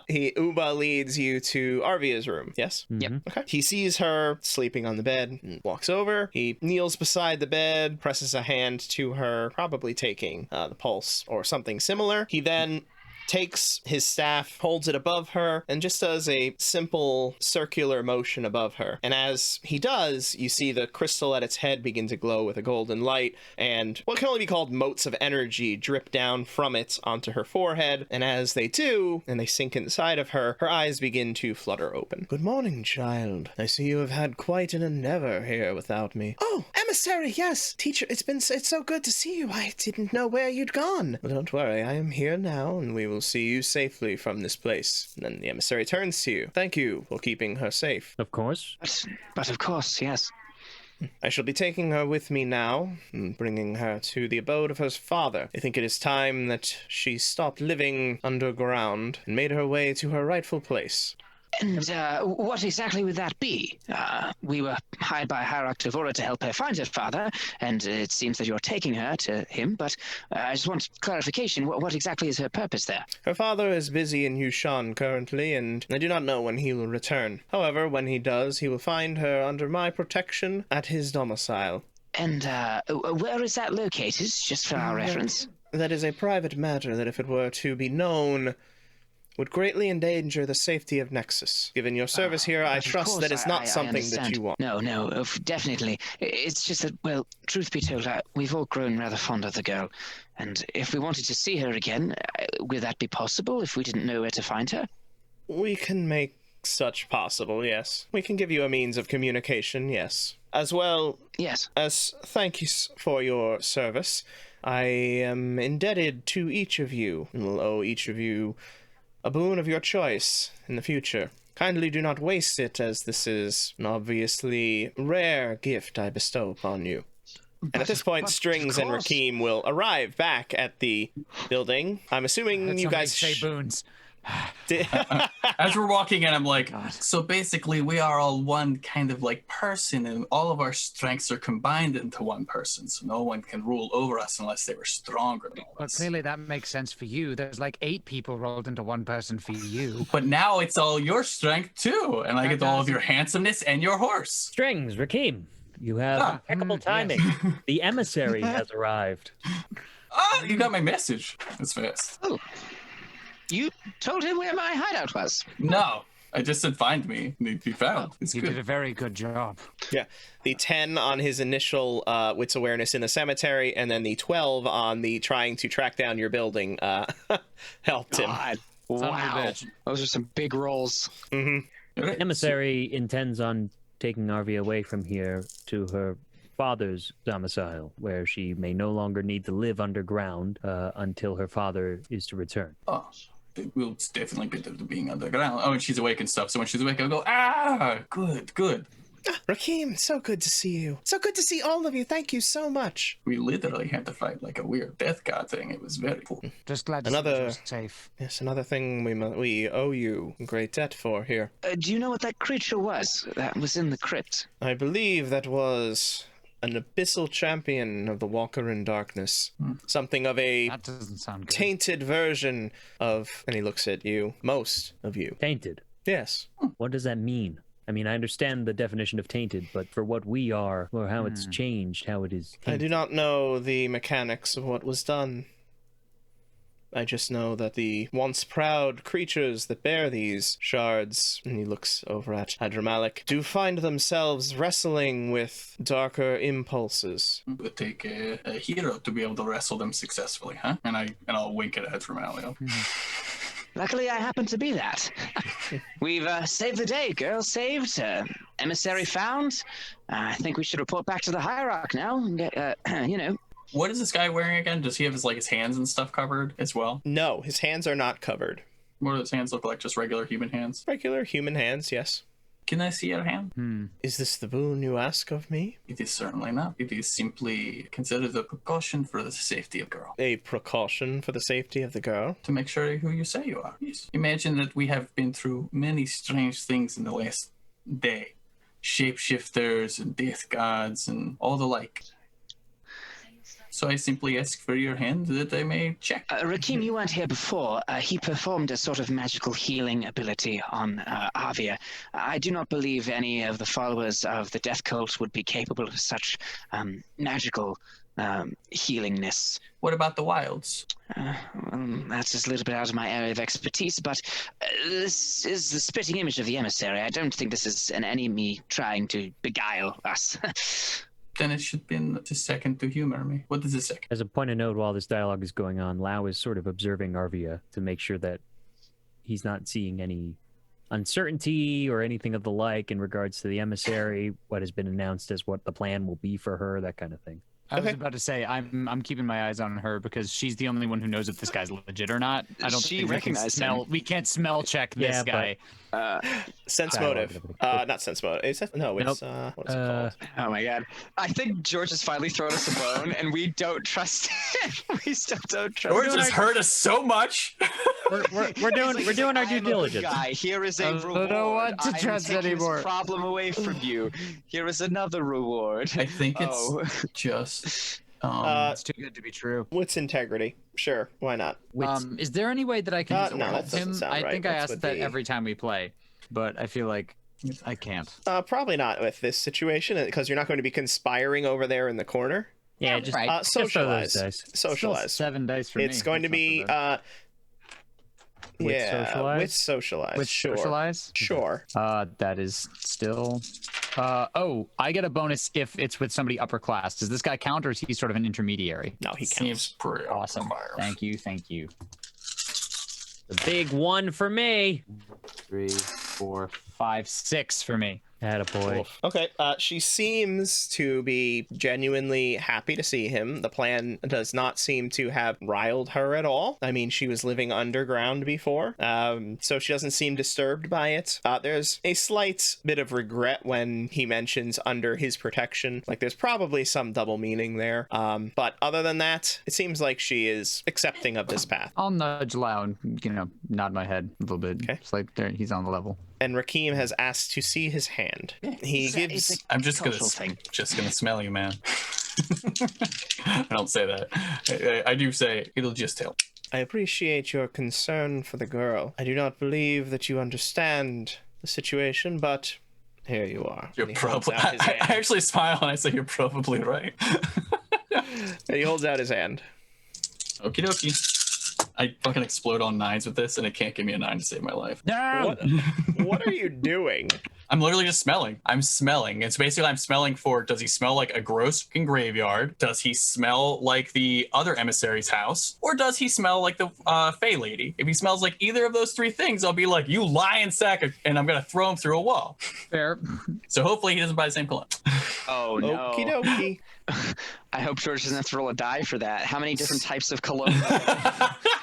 Uba leads you to Arvia's room. Yes? Yep. Okay. He sees her sleeping on the bed and walks over. He kneels beside the bed, presses a hand to her, probably taking the pulse or something similar. He then takes his staff, holds it above her, and just does a simple circular motion above her. And as he does, you see the crystal at its head begin to glow with a golden light, and what can only be called motes of energy drip down from it onto her forehead. And as they do, and they sink inside of her, her eyes begin to flutter open. Good morning, child. I see you have had quite an endeavor here without me. Oh, emissary, yes. Teacher, it's so good to see you. I didn't know where you'd gone. Well, don't worry, I am here now, and we will see you safely from this place. And then the emissary turns to you. Thank you for keeping her safe. Of course. But of course, yes. I shall be taking her with me now and bringing her to the abode of her father. I think it is time that she stopped living underground and made her way to her rightful place. And what exactly would that be? We were hired by Hierarch Tavora to help her find her father, and it seems that you're taking her to him, but I just want clarification. What exactly is her purpose there? Her father is busy in Yushan currently, and I do not know when he will return. However, when he does, he will find her under my protection at his domicile. And where is that located, just for our reference? That is a private matter that, if it were to be known, would greatly endanger the safety of Nexus. Given your service here, I But of trust course, that it's not I something that understand. you want. No, definitely. It's just that, well, truth be told, we've all grown rather fond of the girl. And if we wanted to see her again, would that be possible if we didn't know where to find her? We can make such possible, yes. We can give you a means of communication, yes. As well Yes. as thanks for your service, I am indebted to each of you, and will owe each of you a boon of your choice in the future. Kindly do not waste it, as this is an obviously rare gift I bestow upon you. And at this point, Strings and Rakeem will arrive back at the building. I'm assuming you guys say boons. As we're walking in, I'm like, so basically we are all one kind of like person, and all of our strengths are combined into one person, so no one can rule over us unless they were stronger than Well, us. clearly that makes sense for you. There's like 8 people rolled into one person for you. But now it's all your strength too, and I get all of your handsomeness and your horse. Strings, Rakeem, you have impeccable timing. The emissary has arrived. Oh, you got my message. That's fast. Oh. You told him where my hideout was. No, I just said find me. Need to be found. It's You good. did a very good job. Yeah, the 10 on his initial wits awareness in the cemetery, and then the 12 on the trying to track down your building helped him. God. Son of a Wow. bitch. Those are some big rolls. All right. Emissary intends on taking Arvia away from here to her father's domicile, where she may no longer need to live underground until her father is to return. Oh, it will definitely be the being underground. Oh, and she's awake and stuff. So when she's awake, I'll go, good. Rakeem, so good to see you. So good to see all of you. Thank you so much. We literally had to fight like a weird death god thing. It was very cool. Just glad to Another- see you safe. Yes, another thing we owe you a great debt for here. Do you know what that creature was that was in the crypt? I believe that was an abyssal champion of the Walker in Darkness. Something of a That doesn't sound good. tainted version of, and he looks at you, most of you. Tainted. Yes. What does that mean? I mean, I understand the definition of tainted, but for what we are, or how it's changed, how it is I tainted. do not know the mechanics of what was done. I just know that the once proud creatures that bear these shards, and he looks over at Hadramalik, do find themselves wrestling with darker impulses. It would take a hero to be able to wrestle them successfully, huh? And I'll wink at Ed from Alio. Luckily, I happen to be that. We've saved the day, girl saved, emissary found. I think we should report back to the Hierarch now and get, What is this guy wearing again? Does he have his hands and stuff covered as well? No, his hands are not covered. What do his hands look like? Just regular human hands? Regular human hands, yes. Can I see your hand? Is this the boon you ask of me? It is certainly not. It is simply considered a precaution for the safety of girl. A precaution for the safety of the girl? To make sure who you say you are. Yes. Imagine that we have been through many strange things in the last day. Shapeshifters and death gods and all the like. So I simply ask for your hand that I may check. Rakeem, you weren't here before. He performed a sort of magical healing ability on Arvia. I do not believe any of the followers of the Death Cult would be capable of such magical healingness. What about the wilds? Well, that's just a little bit out of my area of expertise, but this is the spitting image of the emissary. I don't think this is an enemy trying to beguile us. Then it should be a second to humor me. What is a second? As a point of note, while this dialogue is going on, Lau is sort of observing Arvia to make sure that he's not seeing any uncertainty or anything of the like in regards to the emissary, what has been announced as what the plan will be for her, that kind of thing. I was about to say I'm keeping my eyes on her because she's the only one who knows if this guy's legit or not. I don't She think we can recognized smell. him. We can't smell check this Yeah, but- guy. Sense Dialogue motive. of everything. Not sense motive. Is that, no, it's, what is it called? Oh my god. I think George has finally thrown us a bone and we don't trust him. We still don't trust George him. has hurt us so much. We're doing our due I'm a good diligence. guy. Here is a I don't reward. know what to I'm trust taking anymore. This problem away from you. Here is another reward. I think it's Oh. just... It's too good to be true. Wits integrity. Sure, why not? Is there any way that I can no, that help doesn't him? sound I right. think I That's ask what that the- every time we play, but I feel like I can't. Probably not with this situation, because you're not going to be conspiring over there in the corner. Yeah, just right. just throw those Socialize. dice. Still Socialize. 7 dice for me. It's going to That's not be so bad. With yeah, socialize? with socialize. With sure. socialize. Sure. That is still. Oh, I get a bonus if it's with somebody upper class. Does this guy count, or is he sort of an intermediary? No, he counts. Seems pretty Awesome. awesome. Thank you. Thank you. The big one for me. 3, 4, 5, 6 for me. Attaboy. Okay, she seems to be genuinely happy to see him. The plan does not seem to have riled her at all. I mean, she was living underground before, so she doesn't seem disturbed by it. There's a slight bit of regret when he mentions under his protection. Like, there's probably some double meaning there. But other than that, it seems like she is accepting of this path. I'll nudge Lau and, nod my head a little bit. Okay. It's like there, he's on the level. And Rakim has asked to see his hand. He gives... It's a I'm just cultural thing. gonna smell you, man. I don't say that. I do say it'll just help. I appreciate your concern for the girl. I do not believe that you understand the situation, but here you are. You're And he holds probably. out his I hand. actually smile and I say you're probably right. And he holds out his hand. Okie dokie. I fucking explode on 9s with this, and it can't give me a 9 to save my life. No. What are you doing? I'm literally just smelling. I'm smelling. It's basically I'm smelling for, does he smell like a gross fucking graveyard? Does he smell like the other emissary's house? Or does he smell like the Fey lady? If he smells like either of those 3 things, I'll be like, you lying sack of, and I'm going to throw him through a wall. Fair. So hopefully he doesn't buy the same cologne. Oh no. Okie dokie. I hope George doesn't have to roll a die for that. How many different types of cologne?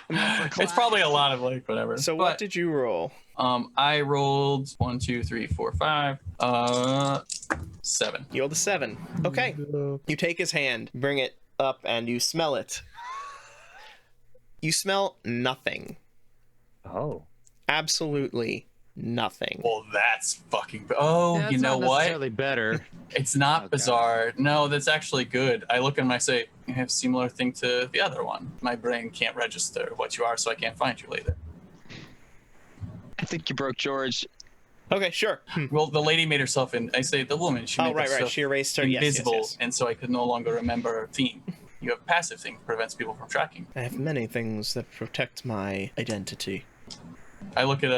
It's probably a lot of like whatever. So But, what did you roll? I rolled 1, 2, 3, 4, 5, 7. You rolled a 7. Okay. You take his hand, bring it up, and you smell it. You smell nothing. Oh. Absolutely nothing. Well, that's fucking. Oh, That's you know not what? necessarily better. It's not bizarre. No, that's actually good. I look at him, I say, you have a similar thing to the other one. My brain can't register what you are, so I can't find you later. I think you broke George. Okay, sure. Well, the lady made herself in. I say the woman. She Oh, made right. herself She erased her. Yes, invisible, yes. and so I could no longer remember her theme. You have a passive thing that prevents people from tracking. I have many things that protect my identity. I look at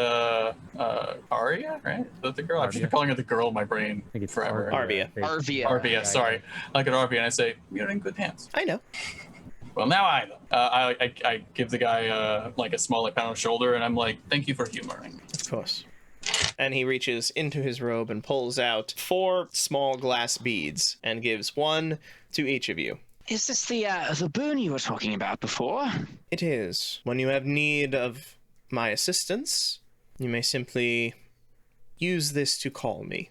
Aria, right? Is that the girl? I've been Arvia. calling her the girl in my brain I think it's forever. Arvia. Arvia. Arvia, sorry. I look at Arvia and I say, you're in good hands. I know. Well, now I know. I give the guy like a small like pat on the shoulder, and I'm like, thank you for humoring. Of course. And he reaches into his robe and pulls out 4 small glass beads and gives 1 to each of you. Is this the boon you were talking about before? It is. When you have need of my assistance, you may simply use this to call me.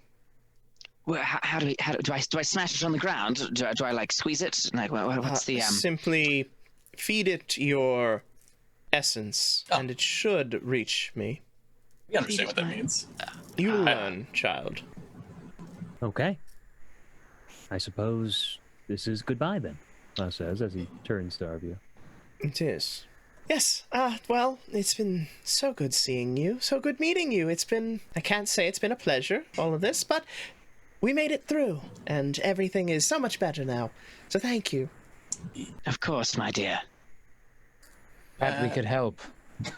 Well, how do I smash it on the ground? Do I like squeeze it? Like what's the Simply feed it your essence, Oh. and it should reach me. You understand what that means. You learn, child. Okay. I suppose this is goodbye then, says as he turns to Arvia. It is. Yes, well, it's been so good seeing you, so good meeting you. I can't say it's been a pleasure, all of this, but we made it through, and everything is so much better now. So thank you. Of course, my dear. Glad we could help.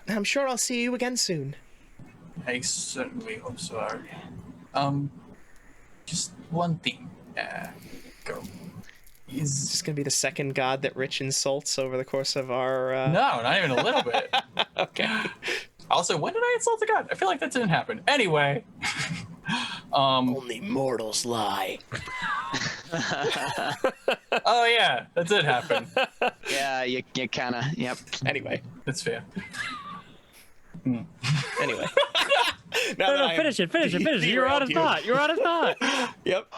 I'm sure I'll see you again soon. I certainly hope so, Arvia. Just one thing, girl. Is this going to be the second god that Rich insults over the course of our... No, not even a little bit. Okay. Also, when did I insult a god? I feel like that didn't happen. Anyway. Only mortals lie. Oh yeah, that did happen. Yeah, you kind of. Yep. Anyway. That's fair. Anyway. No, finish it. You're out of thought. Yep.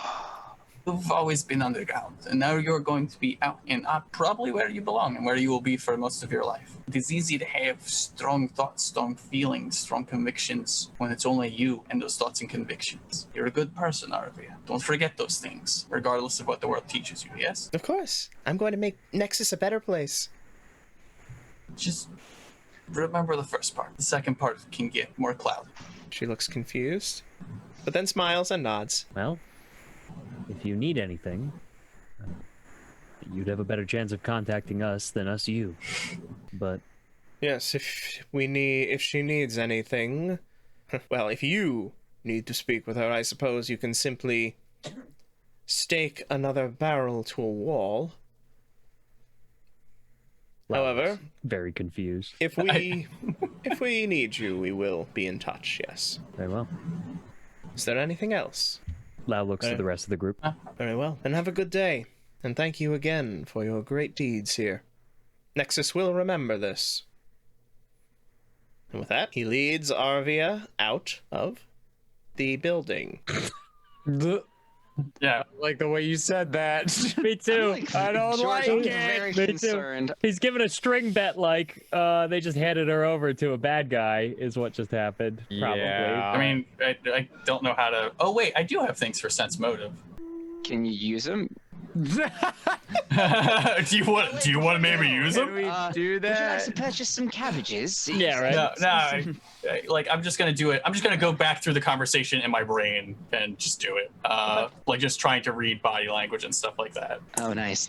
You've always been underground, and now you're going to be out and up, probably where you belong and where you will be for most of your life. It is easy to have strong thoughts, strong feelings, strong convictions when it's only you and those thoughts and convictions. You're a good person, Arvia. Don't forget those things, regardless of what the world teaches you, yes? Of course. I'm going to make Nexus a better place. Just remember the first part. The second part can get more cloudy. She looks confused, but then smiles and nods. Well, if you need anything, you'd have a better chance of contacting us than us you. But Yes, if she needs anything, well, if you need to speak with her, I suppose you can simply stake another barrel to a wall. However, very confused. if we need you, we will be in touch. Yes. Very well. Is there anything else? Lau looks to the rest of the group. Very well. Then have a good day, and thank you again for your great deeds here. Nexus will remember this. And with that, he leads Arvia out of the building. Yeah. Like the way you said that. Me too. I don't George, like I'm it. very Me too. concerned. He's given a string bet like they just handed her over to a bad guy is what just happened. Probably. Yeah. I mean, I don't know how to. Oh wait, I do have things for sense motive. Can you use them? do you want to maybe use Can them? we do Would you like that? to purchase some cabbages? Yeah, right. Like I'm just gonna do it. I'm just gonna go back through the conversation in my brain and just do it. Like just trying to read body language and stuff like that. Oh, nice.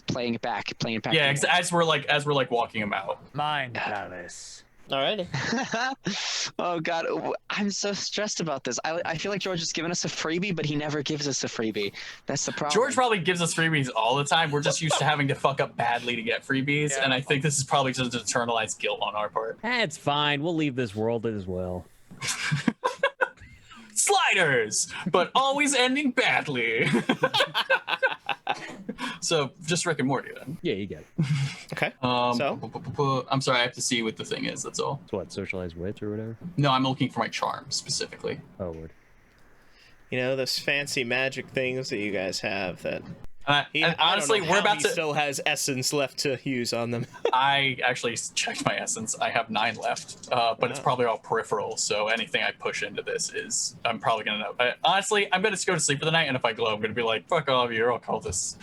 Playing it back. Yeah, as we're like walking him out. Mind palace. Alrighty. Oh God, I'm so stressed about this. I feel like George has given us a freebie, but he never gives us a freebie. That's the problem. George probably gives us freebies all the time. We're just used to having to fuck up badly to get freebies, and I think this is probably just internalized guilt on our part. It's fine. We'll leave this world as well. Sliders, but always ending badly. So just Rick and Morty then. Yeah, you get it. Okay. So I'm sorry, I have to see what the thing is. That's all. It's what, socialized wit or whatever? No, I'm looking for my charm specifically. Oh, word. You know, those fancy magic things that you guys have that... And honestly, I don't know we're how about he to. still has essence left to use on them. I actually checked my essence. I have 9 left, but it's probably all peripheral. So anything I push into this is, I'm probably gonna know. Honestly, I'm gonna just go to sleep for the night, and if I glow, I'm gonna be like, "Fuck all of you, you're all cultists."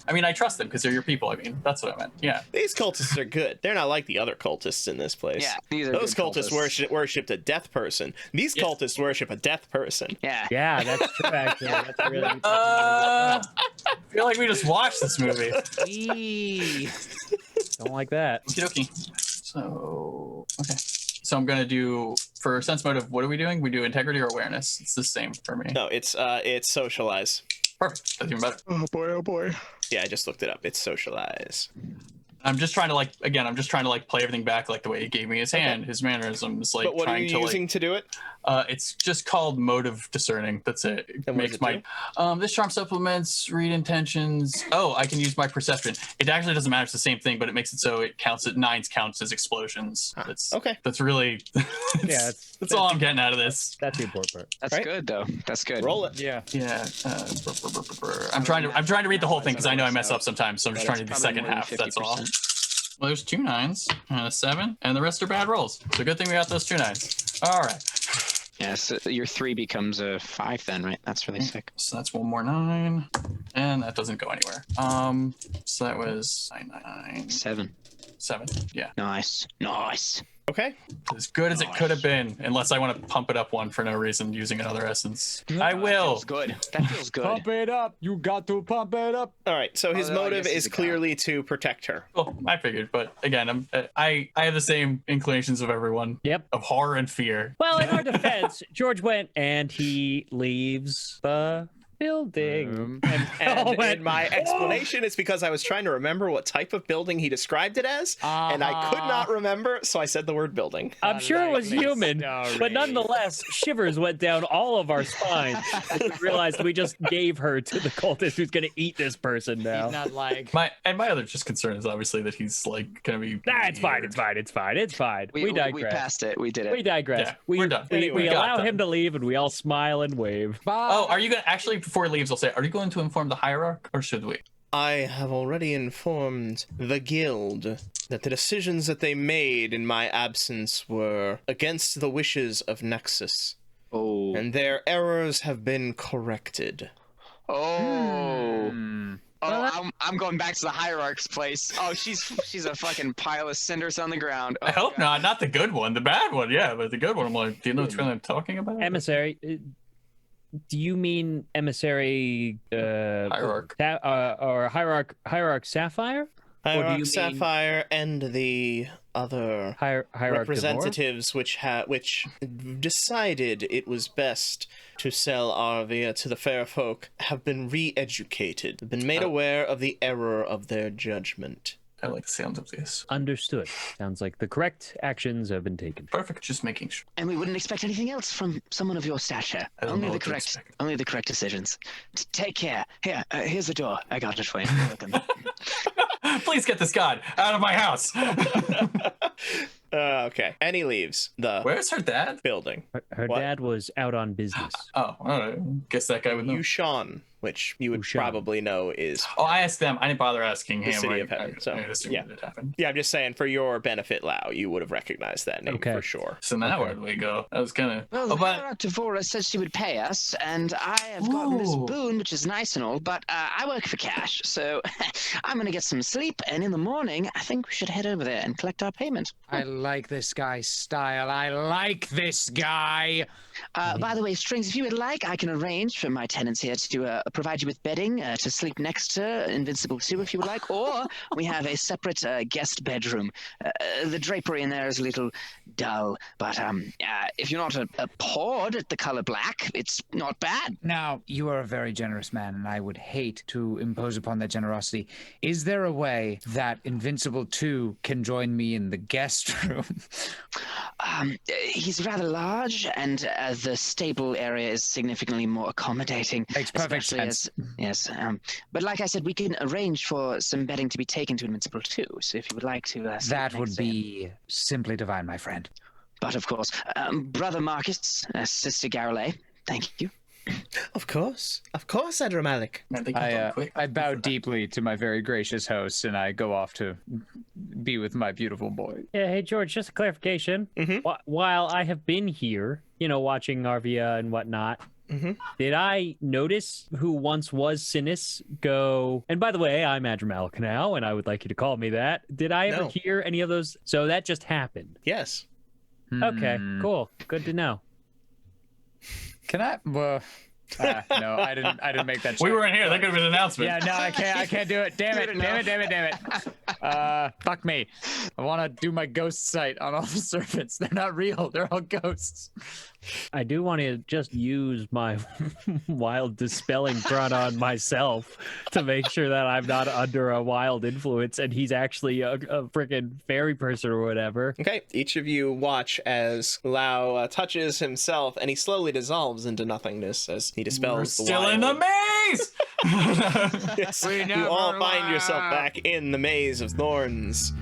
I mean, I trust them because they're your people. I mean, that's what I meant. Yeah. These cultists are good. They're not like the other cultists in this place. Yeah, these are Those good cultists worshipped a death person. These cultists worship a death person. Yeah. Yeah, that's true, actually. That's really... I feel like we just watched this movie. Don't like that. Okie dokie. So, okay. So I'm gonna do for sense motive. What are we doing? We do integrity or awareness. It's the same for me. No, it's socialize. Perfect. That's even better. Oh boy. Oh boy. Yeah, I just looked it up. It's socialize. I'm just trying to play everything back like the way he gave me his hand, his mannerisms, like But what are trying you to using to do it? it's just called motive discerning. That's it. It And what makes does it my this charm supplements, read intentions. Oh, I can use my perception. It actually doesn't matter, it's the same thing, but it makes it so it counts at 9s counts as explosions. That's okay. That's really Yeah, that's all I'm getting out of this. That's the important part. That's Right? good though. That's good. Roll it. Yeah. Yeah. I'm trying to read the whole thing because I know I mess up sometimes, so I'm just trying to do the second half. That's all. Well, there's 2 9s and a 7, and the rest are bad rolls. So good thing we got those 2 9s. All right. Yeah, so your 3 becomes a 5 then, right? That's really sick. So that's 1 more 9, and that doesn't go anywhere. So that was 9, 7. 7. Yeah, Nice. Okay. as good as it could have been, unless I want to pump it up 1 for no reason using another essence. I will. Feels good. That feels good. Pump it up. You got to pump it up. All right. So his Although I motive guess he's is a guy. clearly to protect her. Well, I figured, but again, I have the same inclinations of everyone. Yep. Of horror and fear. Well, in our defense, George went and he leaves the building. And in my explanation, it's because I was trying to remember what type of building he described it as, and I could not remember, so I said the word building. I'm sure it was Likely human, story. but nonetheless, shivers went down all of our spines. We realized we just gave her to the cultist who's going to eat this person now. He's not like. My other just concern is obviously that he's like gonna be. Nah, it's fine. weird. It's fine. It's fine. It's fine. We We digress. passed it. We did it. We digress. Yeah, we we're done. we, Anyway, we we got allow that. him to leave, and we all smile and wave. Oh, are you gonna actually before he leaves? I'll say, are you going to inform the hierarch, or should we? I have already informed the guild that the decisions that they made in my absence were against the wishes of Nexus, Oh. and their errors have been corrected. Oh. Oh, I'm going back to the hierarch's place. Oh, she's a fucking pile of cinders on the ground. I hope not. Not the good one. The bad one, yeah, but the good one. I'm like, do you know which one I'm talking about? Emissary. Do you mean Emissary Hierarch. Or Hierarch Sapphire? Or do you Hierarch mean Sapphire and the other Hierarch representatives which decided it was best to sell Arvia to the fair folk have been re-educated, have been made aware of the error of their judgment. I like the sound of this. Understood. Sounds like the correct actions have been taken. Perfect. Just making sure. And we wouldn't expect anything else from someone of your stature. I don't know what to expect. Only the correct decisions. Take care. Here, here's the door. I got it for you. Welcome. Please get this god out of my house. Okay. And he leaves the Where's her dad? building. Her What? dad was out on business. Oh, all right. Guess that guy would know. Yushan, which you would Yushan. probably know is... Oh, I asked them. I didn't bother asking The him. City I- of Heaven, I so, assumed yeah. it happened. Yeah, I'm just saying, for your benefit, Lau, you would have recognized that name Okay. for sure. So now where do we go? That was kind of. Well, Oh, the but hierarch Devora said she would pay us, and I have gotten this Ooh. boon, which is nice and all, but I work for cash, so I'm going to get some sleep, and in the morning, I think we should head over there and collect our payment. I like this guy's style. I like this guy. By the way, Strings, if you would like, I can arrange for my tenants here to provide you with bedding to sleep next to Invincible 2 if you would like, or we have a separate guest bedroom. The drapery in there is a little dull, but if you're not appalled at the color black, it's not bad. Now, you are a very generous man, and I would hate to impose upon that generosity. Is there a way that Invincible 2 can join me in the guest room? He's rather large, and the stable area is significantly more accommodating. Makes perfect especially sense. Yes, but like I said, we can arrange for some bedding to be taken to Invincible 2, so if you would like to... sleep That would next to him. be simply divine, my friend. But of course, Brother Marcus, Sister Garole, thank you. Of course, Adra Malik. man, they got done quick. I bow deeply to my very gracious host, and I go off to be with my beautiful boy. Yeah, hey George, just a clarification. While I have been here, watching Arvia and whatnot, did I notice who once was Sinis go? And by the way, I'm Adramalik now, and I would like you to call me that. Did I ever No. hear any of those? So that just happened. Yes. Okay, cool. Good to know. Can I? Well, no, I didn't make that. We check. weren't here. That could have been an announcement. Yeah, no, I can't do it. Damn it. Fuck me. I want to do my ghost sight on all the serpents. They're not real. They're all ghosts. I do want to just use my wild dispelling front on myself to make sure that I'm not under a wild influence and he's actually a freaking fairy person or whatever. Okay, each of you watch as Lau touches himself and he slowly dissolves into nothingness as he dispels We're the still wild. in the maze. Yes, We you never all find yourself left. back in the maze of thorns.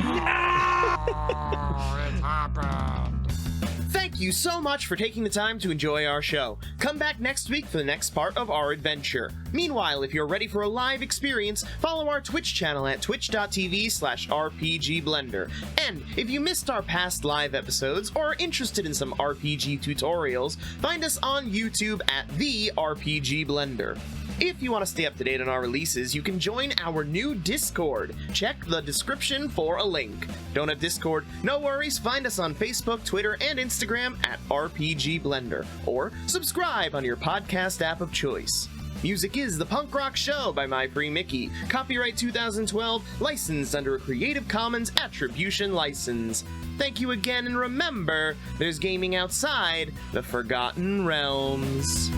Thank you so much for taking the time to enjoy our show. Come back next week for the next part of our adventure. Meanwhile, if you're ready for a live experience, follow our Twitch channel at twitch.tv/RPGBlender. And if you missed our past live episodes or are interested in some RPG tutorials, find us on YouTube at The RPG Blender. If you want to stay up to date on our releases, you can join our new Discord. Check the description for a link. Don't have Discord? No worries, find us on Facebook, Twitter, and Instagram at RPG Blender, or subscribe on your podcast app of choice. Music is The Punk Rock Show by My Free Mickey. Copyright 2012, licensed under a Creative Commons Attribution License. Thank you again, and remember, there's gaming outside the Forgotten Realms.